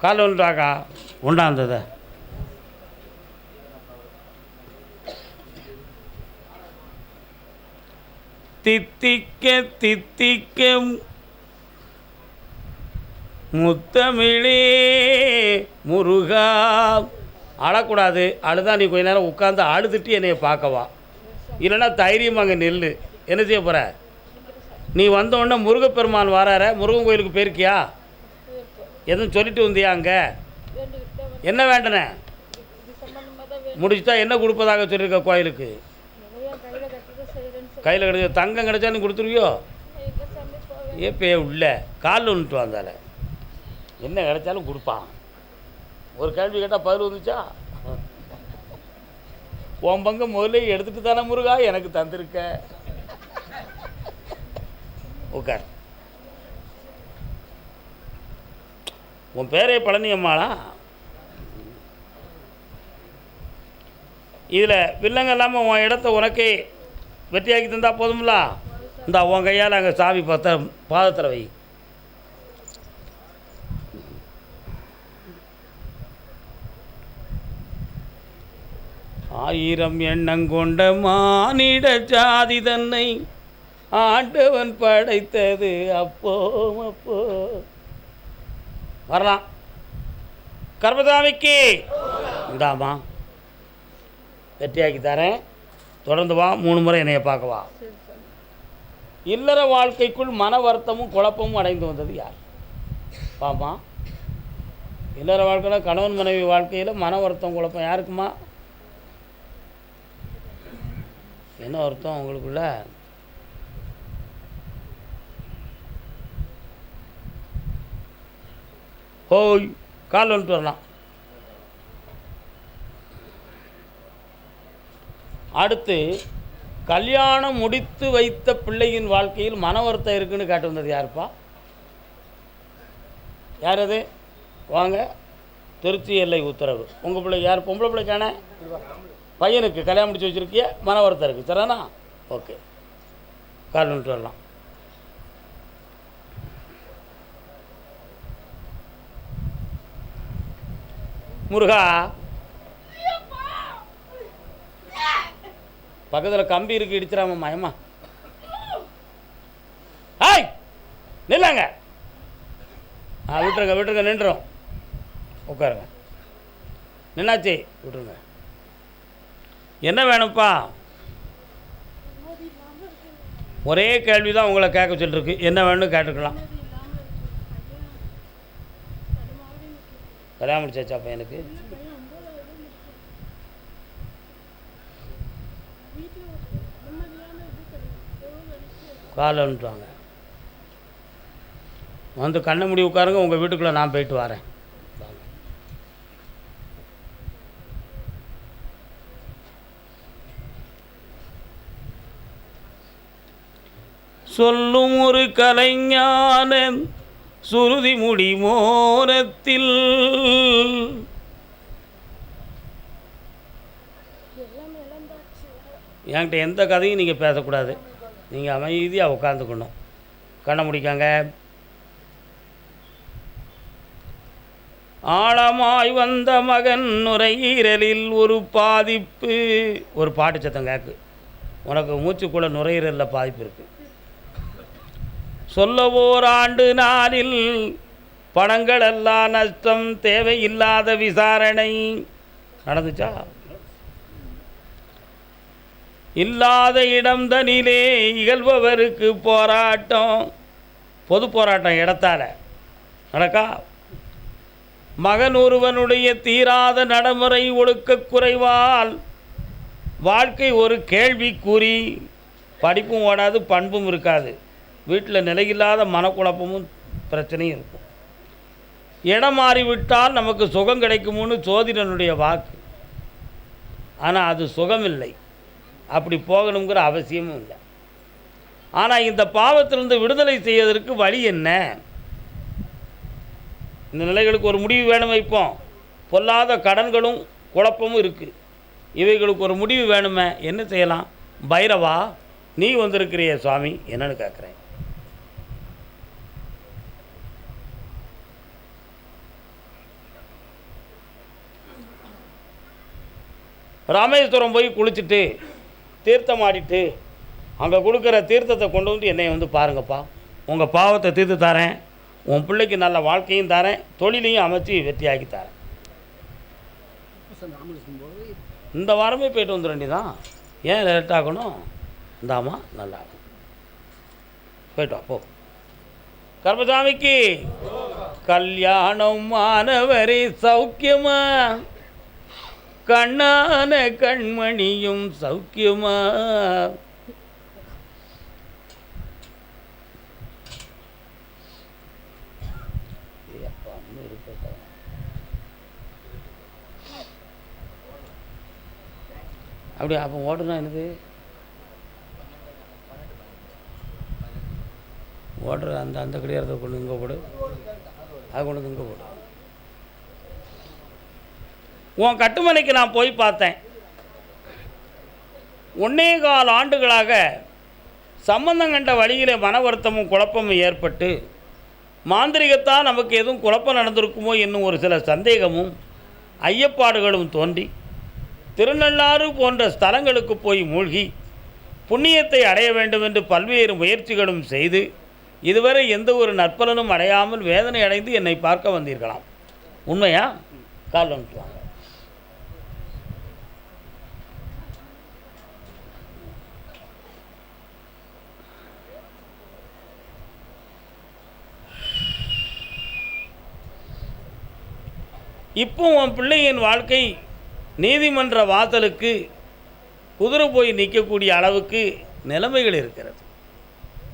கால் ஒன்றாக்கா உண்டாந்தத தித்திக்க தித்திக்க முத்தமிழே முருகா. அழக்கூடாது. அழுதா நீ கொஞ்ச நேரம் உட்காந்து அழுதுட்டு என்னைய பார்க்கவா, இல்லைன்னா தைரியம் அங்கே நெல்லு. என்ன செய்ய போகிற? நீ வந்தோடனே முருகப்பெருமான் வரார. முருகன் கோயிலுக்கு போயிருக்கியா? எதுவும் சொல்லிட்டு வந்தியா? அங்கே என்ன வேண்டனே முடிச்சுட்டா என்ன கொடுப்பதாக சொல்லியிருக்க கோயிலுக்கு? கையில் கிடைச்ச தங்கம் கிடைச்சா நீ கொடுத்துருவியோ? ஏப்பே உள்ள காலில் ஒன்றுட்டு வந்தால என்ன கிடைச்சாலும் கொடுப்பான். ஒரு கேள்வி கேட்டால் பதில் வந்துச்சா? உன் பங்கு முதல்ல எடுத்துகிட்டு தானே முருகா எனக்கு தந்திருக்க. உட்கார். உன் பேரே பழனி அம்மாளா? இதில் வில்லங்க இல்லாமல் உன் இடத்த உனக்கே வெற்றியாக்கி தந்தா போதும்ல. இந்த உன் கையால் அங்கே சாமி பாதத்தில் வை. ஆயிரம் எண்ணங்கொண்ட மானிட ஜாதி தன்னை ஆண்டவன் படைத்தது அப்போ அப்போ. வரலாம். கர்மசாமிக்கு இந்தாமா வெற்றியாக்கி தரேன். தொடர்ந்து வா. 3 முறை என்னைய பார்க்கவா. இல்லற வாழ்க்கைக்குள் மன வருத்தமும் குழப்பமும் அடைந்து வந்தது யார்? பாமா. இல்லற வாழ்க்கையில் கணவன் மனைவி வாழ்க்கையில் மன வருத்தம் குழப்பம் யாருக்குமா? என்ன வருத்தம் உங்களுக்குள்ள? ஹோய் கால் வந்துட்டு வரலாம். அடுத்து கல்யாணம் முடித்து வைத்த பிள்ளையின் வாழ்க்கையில் மன வருத்தம் இருக்குன்னு காட்டு வந்தது யாருப்பா? யார் அது? வாங்க. திருச்சி எல்லை உத்தரவு. உங்கள் பிள்ளை யார்? பொம்பளை பிள்ளைக்கான பையனுக்கு கல்யாணம் முடிச்சு வச்சுருக்கிய மன வருத்தம் இருக்குது. சரிண்ணா? ஓகே. கால் வந்துட்டு வரலாம். முருகா பக்கத்தில் கம்பி இருக்கு, இடிச்சிடாம மயமா. ஆய் நில்லாங்க. விட்டுருங்க விட்டுருங்க, நின்றுரும். உட்காருங்க. நின்னாச்சு, விட்டுருங்க. என்ன வேணும்ப்பா? ஒரே கேள்வி தான் உங்களை கேட்க சொல்லிருக்கு. என்ன வேணும்னு கேட்டுக்கலாம். கல்யாணம் முடிச்சாச்சா பையனுக்கு? காலை அனுப்புவாங்க. வந்து கண்ணை மூடி உட்காருங்க. உங்கள் வீட்டுக்குள்ளே நான் போயிட்டு வரேன். சொல்லும் ஒரு கலைஞான சுருதி முடி மோனத்தில் என்கிட்ட எந்த கதையும் நீங்கள் பேசக்கூடாது. நீங்கள் அமைதியாக உட்காந்துக்கணும். கண்ணை முடிக்காங்க. ஆழமாய் வந்த மகன் நுரையீரலில் ஒரு பாதிப்பு. ஒரு பாட்டு சத்தம் கேட்கு. உனக்கு மூச்சுக்குள்ள நுரையீரலில் பாதிப்பு இருக்குது. சொல்ல ஓராண்டு நாளில் பணங்கள் எல்லாம் நஷ்டம், தேவையில்லாத விசாரணை நடந்துச்சா? இல்லாத இடம் தனிலே இகழ்பவருக்கு போராட்டம். பொது போராட்டம் இடத்தால் நடக்கா? மகன் ஒருவனுடைய தீராத நடைமுறை ஒழுக்க குறைவால் வாழ்க்கை ஒரு கேள்விக்குறி. படிப்பும் ஓடாது, பண்பும் இருக்காது. வீட்டில் நிலையில்லாத மனக்குழப்பமும் பிரச்சனையும் இருக்கும். இடம் மாறிவிட்டால் நமக்கு சுகம் கிடைக்கும்னு சோதிடனுடைய வாக்கு. ஆனால் அது சுகமில்லை. அப்படி போகணுங்கிற அவசியமும் இல்லை. ஆனால் இந்த பாவத்திலிருந்து விடுதலை செய்வதற்கு வழி என்ன? இந்த நிலைகளுக்கு ஒரு முடிவு வேணும். வைப்போம். பொல்லாத கடன்களும் குழப்பமும் இருக்குது. இவைகளுக்கு ஒரு முடிவு வேணுமே. என்ன செய்யலாம்? பைரவா, நீ வந்திருக்கிறிய சுவாமி, என்னன்னு கேட்குறேன். ராமேஸ்வரம் போய் குளிச்சுட்டு தீர்த்தம் ஆடிட்டு அங்கே கொடுக்குற தீர்த்தத்தை கொண்டு வந்து என்னை வந்து பாருங்கப்பா, உங்கள் பாவத்தை தீர்த்து தரேன், உன் பிள்ளைக்கு நல்ல வாழ்க்கையும் தரேன், தொழிலையும் அமைச்சு வெற்றியாக்கி தரேன். இந்த வாரமே போயிட்டு வந்துட வேண்டியதான். ஏன் லேட் ஆகணும்? இந்தாமா நல்லா போயிட்டு வா போ. கர்மசாமிக்கு கல்யாணம் ஆனவரே சௌக்கியமா, கண்ணான கண்மணியும் சௌக்கியமா. அப்படி அப்போ ஓடுனா என்னது ஓடுற அந்த அந்த கிடையாது கொண்டு இங்கே போடு, அது கொண்டு வந்து இங்கே போடு. உன் கட்டுமனைக்கு நான் போய் பார்த்தேன். 1.25 ஆண்டுகளாக சம்பந்தம் கண்ட வழியிலே மன வருத்தமும் குழப்பமும் ஏற்பட்டு மாந்திரிகத்தால் நமக்கு எதுவும் குழப்பம் நடந்திருக்குமோ என்னும் ஒரு சில சந்தேகமும் ஐயப்பாடுகளும் தோன்றி திருநள்ளாறு போன்ற ஸ்தலங்களுக்கு போய் மூழ்கி புண்ணியத்தை அடைய வேண்டும் என்று பல்வேறு முயற்சிகளும் செய்து இதுவரை எந்த ஒரு நற்பலனும் அடையாமல் வேதனை அடைந்து என்னை பார்க்க வந்தீர்களாம். உண்மையா? கால் வந்துட்டுவாங்க. இப்போ உன் பிள்ளையின் வாழ்க்கை நீதிமன்ற வாசலுக்கு குதிரை போய் நிற்கக்கூடிய அளவுக்கு நிலைமைகள் இருக்கிறது.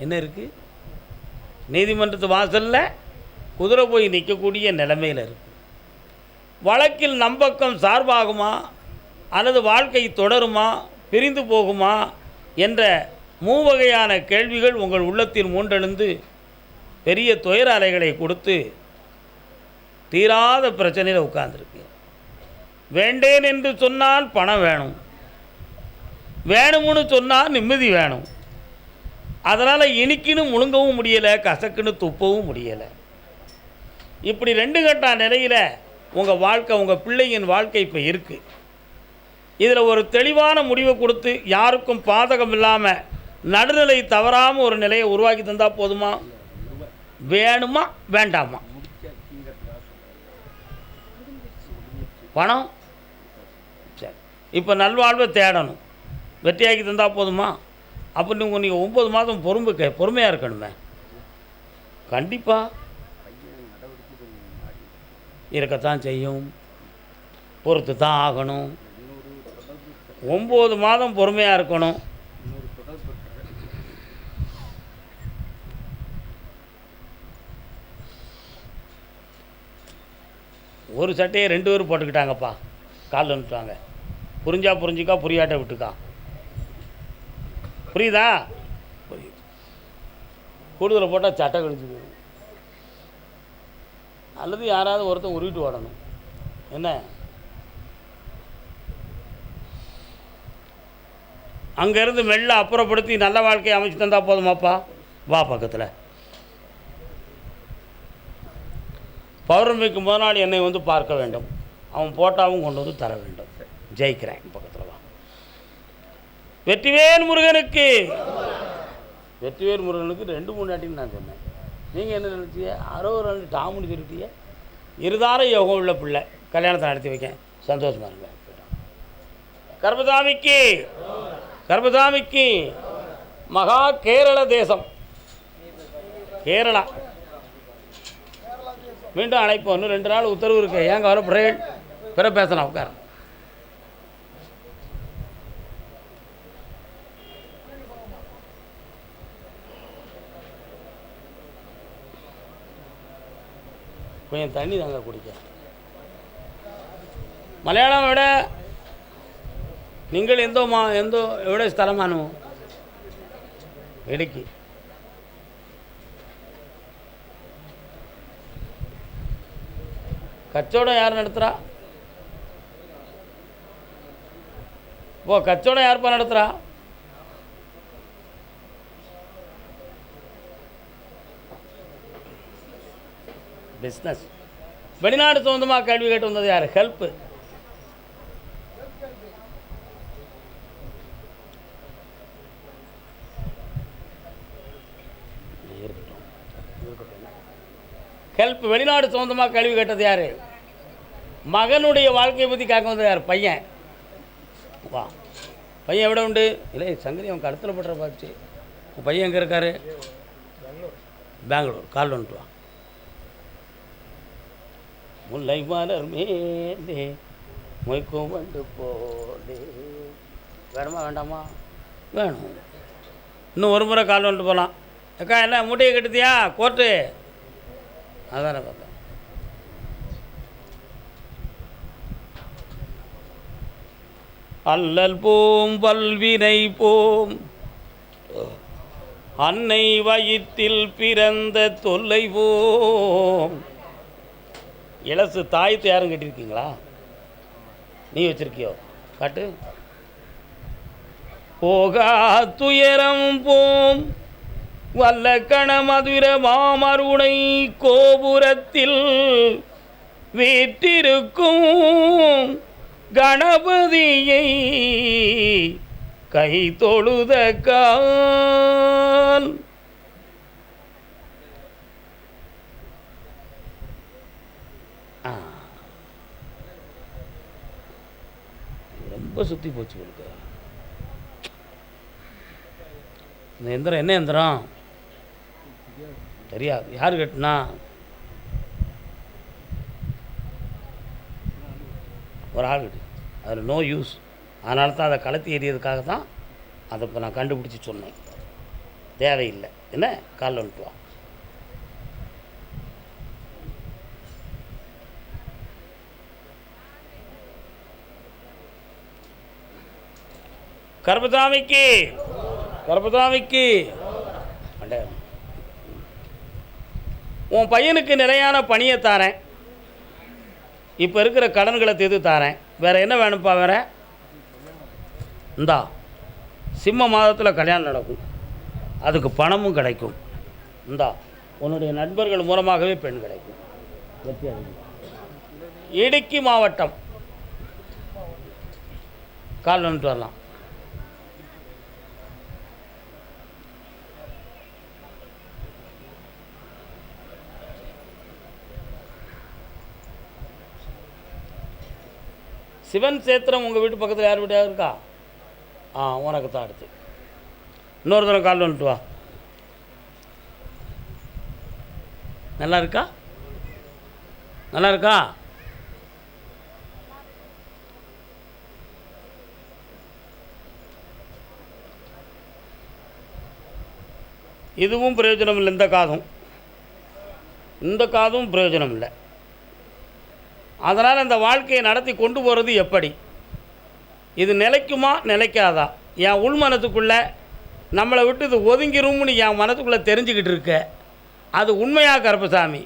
என்ன இருக்குது? நீதிமன்றத்து வாசலில் குதிரை போய் நிற்கக்கூடிய நிலைமையில் இருக்குது. வழக்கில் நம்பக்கம் சார்பாகுமா அல்லது வாழ்க்கை தொடருமா பிரிந்து போகுமா என்ற மூவகையான கேள்விகள் உங்கள் உள்ளத்தில் மூண்டெழுந்து பெரிய துயர அலைகளை கொடுத்து தீராத பிரச்சனையில் உட்கார்ந்துருக்கு. வேண்டேன் என்று சொன்னால் பணம் வேணும், வேணும்னு சொன்னால் நிம்மதி வேணும். அதனால் இனிக்கின்னு முழுங்கவும் முடியலை, கசக்குன்னு துப்பவும் முடியலை. இப்படி 2 கட்ட நிலையில் உங்கள் வாழ்க்கை, உங்கள் பிள்ளையின் வாழ்க்கை இப்போ இருக்குது. இதில் ஒரு தெளிவான முடிவை கொடுத்து யாருக்கும் பாதகம் இல்லாமல் நடுநிலை தவறாமல் ஒரு நிலையை உருவாக்கி தந்தால் போதுமா? வேணுமா வேண்டாமா? பணம் சரி, இப்போ நல்வாழ்வை தேடணும், வெற்றியாக்கி தந்தால் போதுமா? அப்போ நீங்கள் 9 மாதம் பொறுமையாக இருக்கணுமே. கண்டிப்பாக இருக்கத்தான் செய்யும், பொறுத்து தான் ஆகணும். 9 மாதம் பொறுமையாக இருக்கணும். ஒரு சட்டையை 2 பேரும் போட்டுக்கிட்டாங்கப்பா, காலில் வந்துட்டாங்க. புரிஞ்சா புரிஞ்சுக்கா, புரியாட்ட விட்டுக்கா. புரியுதா? புரியுது. கூடுதலை போட்டால் சட்டை கழிச்சு போயிடும். அல்லது யாராவது ஒருத்தன் உருவிட்டு ஓடணும். என்ன? அங்கேருந்து மெல்ல அப்புறப்படுத்தி நல்ல வாழ்க்கையை அமைச்சு தந்தால் போதுமாப்பா? வா பக்கத்தில். பௌர்ணமிக்கு முதல் நாள் என்னை வந்து பார்க்க வேண்டும். அவன் போட்டாவும் கொண்டு வந்து தர வேண்டும். ஜெயிக்கிறேன். பக்கத்தில் வா. வெற்றிவேல் முருகனுக்கு. வெற்றிவேல் முருகனுக்கு 2-3 நாட்டின்னு நான் சொன்னேன். நீங்கள் என்ன நினச்சிய? 60 நாள் டாமுன்னு சொல்லிட்டிய. இருதார யோகம் உள்ள பிள்ளை, கல்யாணத்தை நடத்தி வைக்கேன். சந்தோஷமாக இருங்க. கர்மசாமிக்கு, கர்மசாமிக்கு மகா கேரள தேசம், கேரளா மீண்டும் அழைப்போம். இன்னும் 2 நாள் உத்தரவு இருக்கு. ஏங்க வர பிற பேசலாம். உட்கார. கொஞ்சம் தண்ணி தாங்க குடிக்க. மலையாளம் விட நீங்கள் எந்த எവിടെ ஸ்தலமானோ இடுக்கி. கச்சோடம் யார் நடத்துகிறா? ஓ, கச்சோடம் யார்ப்பா நடத்துகிறா? பிஸ்னஸ். வெளிநாடு சொந்தமாக கேள்வி கேட்டு வந்தது யார்? ஹெல்ப்பு. ஹெல்ப் வெளிநாடு சொந்தமாக கேள்வி கேட்டது யார்? மகனுடைய வாழ்க்கையை பற்றி கேட்க வந்தது யார்? பையன். வா, பையன் எവിടെ உண்டு? இல்லை சங்கரி அவன் கடத்தில் படுற பார்த்து. உன் பையன் எங்கே இருக்காரு? பெங்களூர். கால் வந்துட்டு வா. முல்லை மலர் மேலே மொய்க்கும் வந்து போலே. வேணுமா வேண்டாமா? வேணும். இன்னும் ஒரு முறை கால் வந்துட்டு போகலாம். அக்கா என்ன மூட்டையை கட்டுத்தியா கோர்ட்டு? அதானே பார்த்தேன். அல்லல் போம் பல்வினை போம் அன்னை வயிற்றில் பிறந்த தொல்லை போம். இலசு தாயத்தை யாரும் கட்டியிருக்கீங்களா? நீ வச்சிருக்கியோ? காட்டு. போகா துயரம் போம் வல்ல கணமதுர மாமருணை கோபுரத்தில் வீற்றிருக்கும் கணபதியை கை தொழுத கால். ரொம்ப சுற்றி போச்சு உங்களுக்கு. இந்த எந்திரம் என்ன எந்திரம் தெரியாது. யார் கட்டினா? ஒரு ஆள் கட்டு. அதில் நோ யூஸ். அதனால தான் அதை கலத்தி எறியதுக்காக தான் அதை இப்போ நான் கண்டுபிடிச்சி சொன்னேன். தேவையில்லை. என்ன காலில் வந்துட்டு வா. கர்பசாமிக்கு கர்பசாமிக்கு உன் பையனுக்கு நிறையான பணியை தாரேன். இப்போ இருக்கிற கடன்களை தீர்த்து தாரேன். வேறு என்ன வேணும்ப்பா? வேறு இந்தா சிம்ம மாதத்தில் கல்யாணம் நடக்கும். அதுக்கு பணமும் கிடைக்கும். இந்தா உன்னுடைய நண்பர்கள் மூலமாகவே பெண் கிடைக்கும். இடுக்கி மாவட்டம். கால் வந்துட்டு வரலாம். சிவன் சேத்திரம் உங்கள் வீட்டு பக்கத்தில் யார் வீட்டாக இருக்கா? உனக்கு தான் அடுத்து. இன்னொரு தடவை கால் வந்துட்டு வா. நல்லா இருக்கா? நல்லா இருக்கா? இதுவும் பிரயோஜனம் இல்லை. இந்த காதும் பிரயோஜனம் இல்லை. அதனால் அந்த வாழ்க்கையை நடத்தி கொண்டு போகிறது எப்படி? இது நிலைக்குமா நிலைக்காதா? என் உள் மனத்துக்குள்ளே நம்மளை விட்டு இது ஒதுங்கிரும்னு என் மனத்துக்குள்ளே தெரிஞ்சுக்கிட்டு இருக்க. அது உண்மையாக கருப்பசாமி?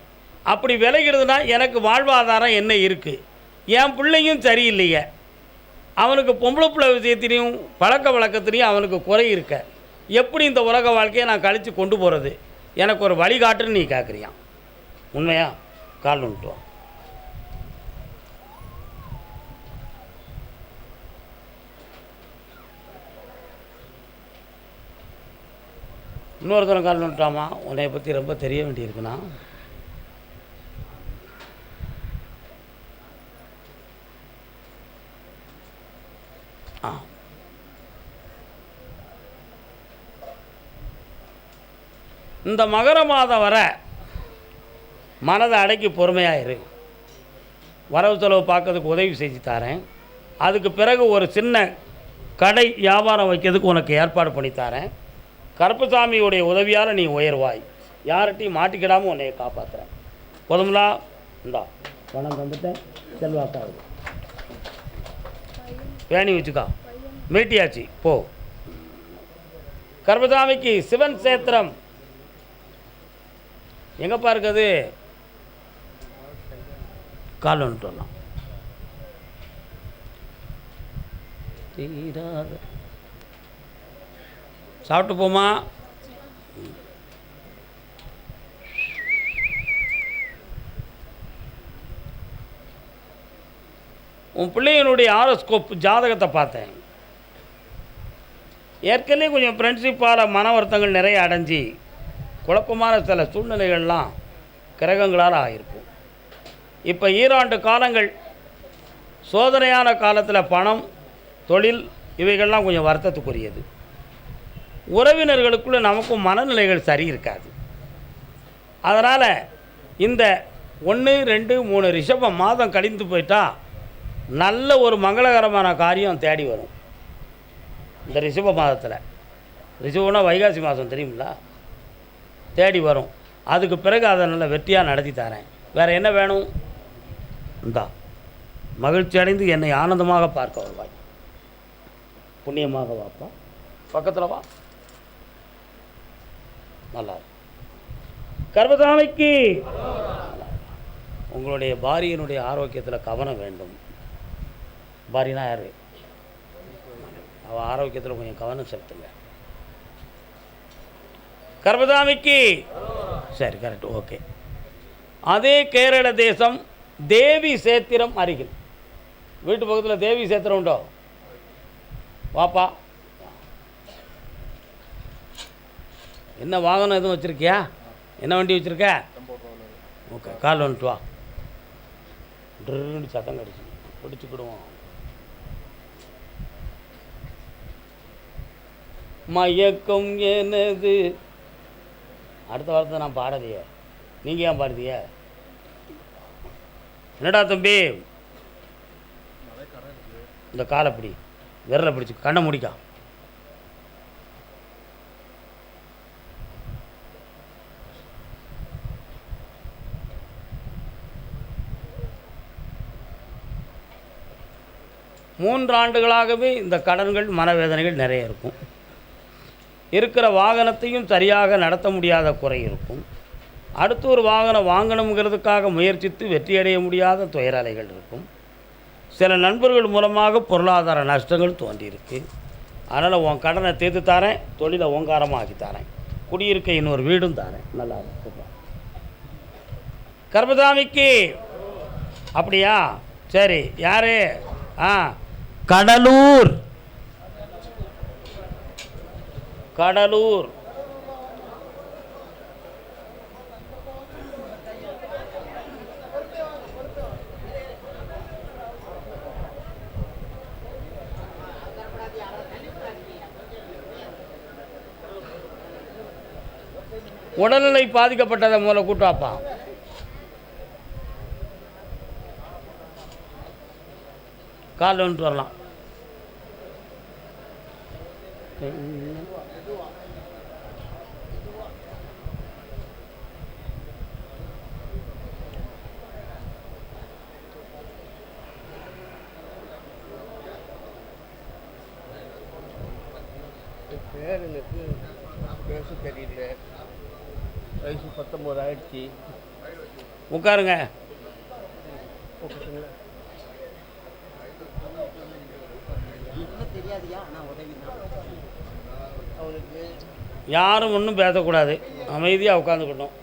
அப்படி விலகிடுதுன்னா எனக்கு வாழ்வாதாரம் என்ன இருக்குது? என் பிள்ளையும் சரியில்லையே. அவனுக்கு பொம்பளை பிள்ளை விஷயத்திலையும் பழக்க வழக்கத்திலையும் அவனுக்கு குறை இருக்க. எப்படி இந்த உலக வாழ்க்கையை நான் கழித்து கொண்டு போகிறது? எனக்கு ஒரு வழிகாட்டுன்னு நீ கேட்குறியான். உண்மையா? கால் வந்துட்டோம். இன்னொருத்தரம் கால் வந்துட்டாமா. உன்னை பற்றி ரொம்ப தெரிய வேண்டியிருக்குண்ணா. இந்த மகர மாதம் வர மனதை அடக்கி பொறுமையாயிரு. வரவு செலவு பார்க்கறதுக்கு உதவி செஞ்சு தரேன். அதுக்கு பிறகு ஒரு சின்ன கடை வியாபாரம் வைக்கிறதுக்கு உனக்கு ஏற்பாடு பண்ணி தரேன். கருப்பசாமியுடைய உதவியால் நீ உயர்வாய். யார்கிட்டையும் மாட்டிக்கிடாமல் உன்னையை காப்பாற்றுறேன். போதுங்களா? இந்தா பணம் தந்துட்டேன். செல்வாக்காகுது. பேணி வச்சுக்கா. மீட்டியாச்சு போ. கருப்பசாமிக்கு சிவன் சேத்திரம் எங்கப்பா இருக்குது? கால் வந்துட்டு வரலாம். தீராத சாப்பிட்டு போமா. உன் பிள்ளையினுடைய ஆரோஸ்கோப் ஜாதகத்தை பார்த்தேன். ஏற்கனவே கொஞ்சம் ஃப்ரெண்ட்ஷிப்பால் மன வருத்தங்கள் நிறைய அடைஞ்சி குழப்பமான சில சூழ்நிலைகள்லாம் கிரகங்களால் ஆகியிருக்கும். இப்போ ஈராண்டு காலங்கள் சோதனையான காலத்தில் பணம், தொழில் இவைகள்லாம் கொஞ்சம் வருத்தத்துக்குரியது. உறவினர்களுக்குள்ளே நமக்கும் மனநிலைகள் சரி இருக்காது. அதனால் இந்த 1, 2, 3 ரிஷப மாதம் கழிந்து போயிட்டால் நல்ல ஒரு மங்களகரமான காரியம் தேடி வரும். இந்த ரிஷப மாதத்தில், ரிஷபம்னா வைகாசி மாதம் தெரியுங்களா, தேடி வரும். அதுக்கு பிறகு அதை நல்ல வெற்றியாக நடத்தி தரேன். வேறு என்ன வேணும்? இந்தா மகிழ்ச்சி அடைந்து என்னை ஆனந்தமாக பார்க்க வருவாய். புண்ணியமாக வாப்பா, பக்கத்தில் வா. நல்லா கர்மசாமிக்கு உங்களுடைய பாரியனுடைய ஆரோக்கியத்தில் கவனம் வேண்டும். பாரியனா யார்? அவள் ஆரோக்கியத்தில் கொஞ்சம் கவனம் செலுத்துங்க. கர்மசாமிக்கு சரி, கரெக்ட், ஓகே. அதே கேரள தேசம் தேவி சேத்திரம் அருகில், வீட்டு பக்கத்தில் தேவி சேத்திரம் உண்டோ? வாப்பா. என்ன வாகனம் எதுவும் வச்சுருக்கியா? என்ன வண்டி வச்சுருக்க? ஓகே, கால் வந்துட்டு வா. ட்ருன்னு சத்தம் கடிச்சு பிடிச்சிக்கிடுவோம். மயக்கம் எனது அடுத்த வாரத்தை நான் பாடலையே, நீங்கள் ஏன் பாடுதிய? என்னடா தம்பி, இந்த காலை பிடி, விரலை பிடிச்சி கண்ணை முடிக்கா. மூன்று ஆண்டுகளாகவே இந்த கடன்கள், மனவேதனைகள் நிறைய இருக்கும். இருக்கிற வாகனத்தையும் சரியாக நடத்த முடியாத குறை இருக்கும். அடுத்து ஒரு வாகனம் வாங்கணுங்கிறதுக்காக முயற்சித்து வெற்றியடைய முடியாத துயரலைகள் இருக்கும். சில நண்பர்கள் மூலமாக பொருளாதார நஷ்டங்கள் தோன்றியிருக்கு. அதனால் உன் கடனை தீர்த்து தாரேன், தொழிலை ஓங்காரமாக ஆக்கி தாரேன், குடியிருக்க இன்னொரு வீடும் தாரேன். நல்லா இருக்கும். கர்மசாமிக்கு அப்படியா? சரி, யார்? கடலூர். கடலூர் உடல்நிலை பாதிக்கப்பட்டதை மூலம் கூட்டாப்பா. கால் வந்துட்டு வரலாம். பேரனுக்கு பேச தெரியல, வயசு 19 ஆயிடுச்சு. உட்காருங்க. அவனுக்கு யாரும் ஒன்றும் பேசக்கூடாது, அமைதியாக உட்காந்துக்கிட்டோம்.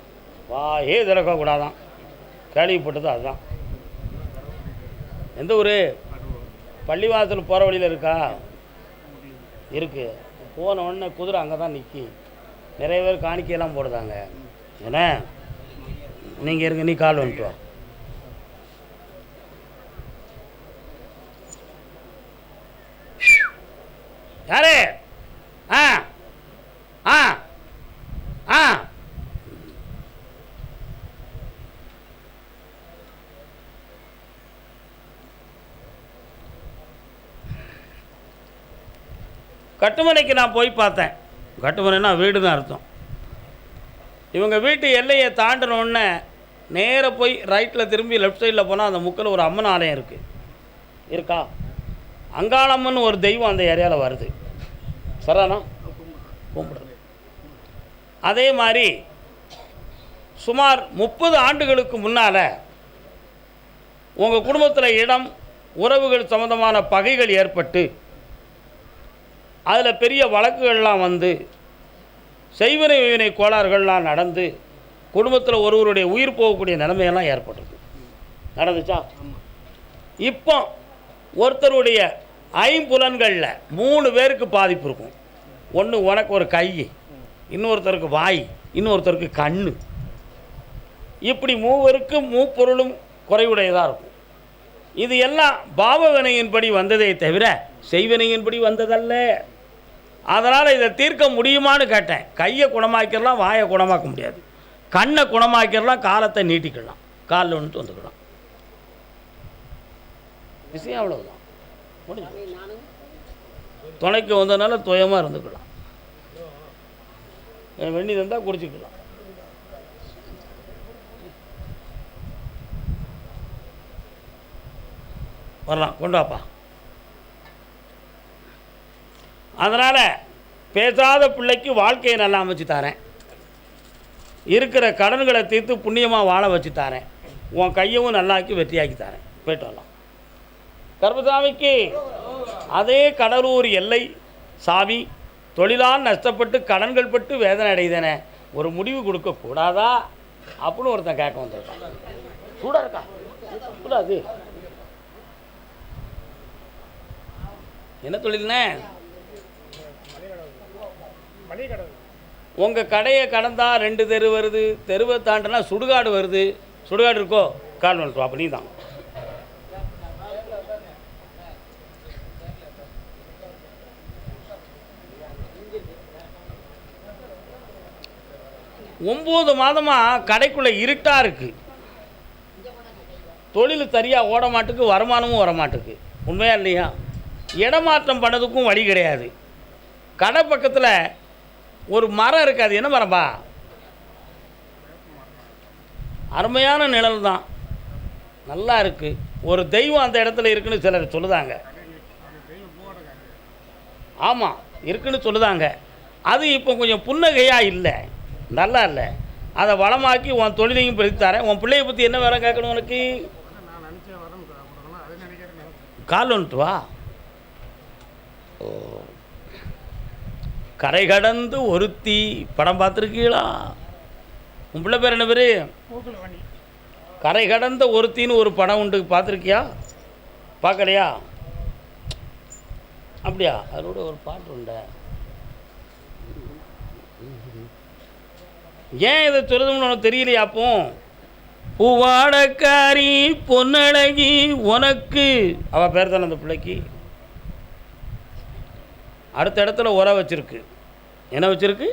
வாயே திறக்கக்கூடாதான். கேள்விப்பட்டது அதுதான். எந்த ஊர்? பள்ளிவாசல் போகிற வழியில் இருக்கா? இருக்குது. போன உடனே குதிரை அங்கே தான் நிற்கி, நிறைய பேர் காணிக்கையெல்லாம் போடுதாங்க. ஏன்னா நீங்கள் இருங்க, நீ கால் வந்துட்டு வா. யாரு? ஆ ஆ ஆ கட்டுமனைக்கு நான் போய் பார்த்தேன். கட்டுமனைன்னா வீடுன்னு அர்த்தம். இவங்க வீட்டு எல்லையை தாண்டினோடனே நேராக போய் ரைட்டில் திரும்பி லெஃப்ட் சைடில் போனால் அந்த முக்கில் ஒரு அம்மன் ஆலயம் இருக்குது. இருக்கா? அங்காளம்மன் ஒரு தெய்வம் அந்த ஏரியாவில் வருது. சரிதானா? கும்பிடுறது. அதே மாதிரி சுமார் 30 ஆண்டுகளுக்கு முன்னால் உங்கள் குடும்பத்தில் இடம், உறவுகள் சம்மந்தமான பகைகள் ஏற்பட்டு அதில் பெரிய வழக்குகள்லாம் வந்து செய்வினை வினை கோளாறுகள்லாம் நடந்து குடும்பத்தில் ஒருவருடைய உயிர் போகக்கூடிய நிலைமையெல்லாம் ஏற்பட்டது. நடந்துச்சா? இப்போ ஒருத்தருடைய ஐம்புலன்களில் 3 பேருக்கு பாதிப்பு இருக்கும். ஒன்று உனக்கு ஒரு கை, இன்னொருத்தருக்கு வாய், இன்னொருத்தருக்கு கண். இப்படி மூவருக்கும் மூப்பொருளும் குறைவுடையதாக இருக்கும். இது எல்லாம் பாவ வினையின்படி வந்ததே தவிர செய்வினையின்படி வந்ததல்ல. அதனால் இதை தீர்க்க முடியுமான்னு கேட்டேன். கையை குணமாக்கிடலாம், வாயை குணமாக்க முடியாது. கண்ணை குணமாக்கிடலாம், காலத்தை நீட்டிக்கலாம், காலில் ஒன்று வந்துக்கலாம். விஷயம் அவ்வளவுதான், முடிஞ்சு. துணைக்கு வந்ததுனால துயமாக இருந்துக்கலாம். வெண்ணி தந்தால் குடிச்சிக்கலாம். வரலாம், கொண்டு வாப்பா. அதனால் பேசாத பிள்ளைக்கு வாழ்க்கையை நல்லா அமைச்சு தரேன். இருக்கிற கடன்களை தீர்த்து புண்ணியமாக வாழ வச்சு தரேன். உன் கையவும் நல்லாக்கி வெற்றியாக்கி தரேன். போய்ட்டு வரலாம். கருப்பசாமிக்கு அதே கடலூர் எல்லை சாமி தொழிலால் நஷ்டப்பட்டு கடன்கள் பட்டு வேதனை அடைதன, ஒரு முடிவு கொடுக்கக்கூடாதா அப்படின்னு ஒருத்தன் கேட்க வந்திருக்கான். சூடாக இருக்கா? கூடாது. என்ன தொழில்னே? உங்கள் கடையை கடந்தா 2 தெரு வருது, தெருவை தாண்டினா சுடுகாடு வருது. சுடுகாடு இருக்கோ? கால் வந்துட்டு அப்போ நீ தான். ஒம்பது மாதமாக கடைக்குள்ளே இருட்டாக இருக்குது. தொழில் சரியாக ஓட மாட்டுக்கு, வருமானமும் வரமாட்டுக்கு. உண்மையா இல்லையா? இடமாற்றம் பண்ணதுக்கும் வழி கிடையாது. கடை பக்கத்தில் ஒரு மரம் இருக்காது. என்ன மரம்பா? அருமையான நிழல் தான், நல்லா இருக்குது. ஒரு தெய்வம் அந்த இடத்துல இருக்குன்னு சிலர் சொல்லுதாங்க. ஆமாம், இருக்குன்னு சொல்லுதாங்க. அது இப்போ கொஞ்சம் புன்னகையாக இல்லை, நல்லா இல்லை. அதை வளமாக்கி உன் தொழிலையும் பிரித்தாரேன். உன் பிள்ளையை பற்றி என்ன வேலை கேட்கணும் உனக்கு? கால் வந்துட்டு வா. ஓ, கரை கடந்து ஒருத்தி படம் பார்த்துருக்கீங்களா? உன் பிள்ளை பேர் என்ன பேர்? கரை கடந்த ஒருத்தின்னு ஒரு படம் உண்டு, பார்த்துருக்கியா? பார்க்கலையா? அப்படியா? அதோட ஒரு பாட்டு உண்டு. ஏன் இதை சொல்லுதுன்னு உனக்கு தெரியலையா? அப்போ பூவாடக்காரி பொன்னழகி உனக்கு, அவள் பேர் தானே அந்த பிள்ளைக்கு. அடுத்த இடத்துல உர வச்சுருக்கு. என்ன வச்சுருக்கு?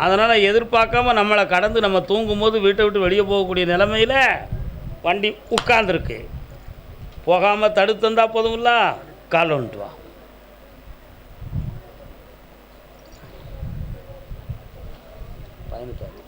அதனால் எதிர்பார்க்காம நம்மளை கடந்து நம்ம தூங்கும்போது வீட்டை விட்டு வெளியே போகக்கூடிய நிலைமையில் வண்டி உட்கார்ந்துருக்கு. போகாமல் தடுத்து தந்தால் போதும்ல. கால் வந்துட்டு வா. பயணிச்சாரு.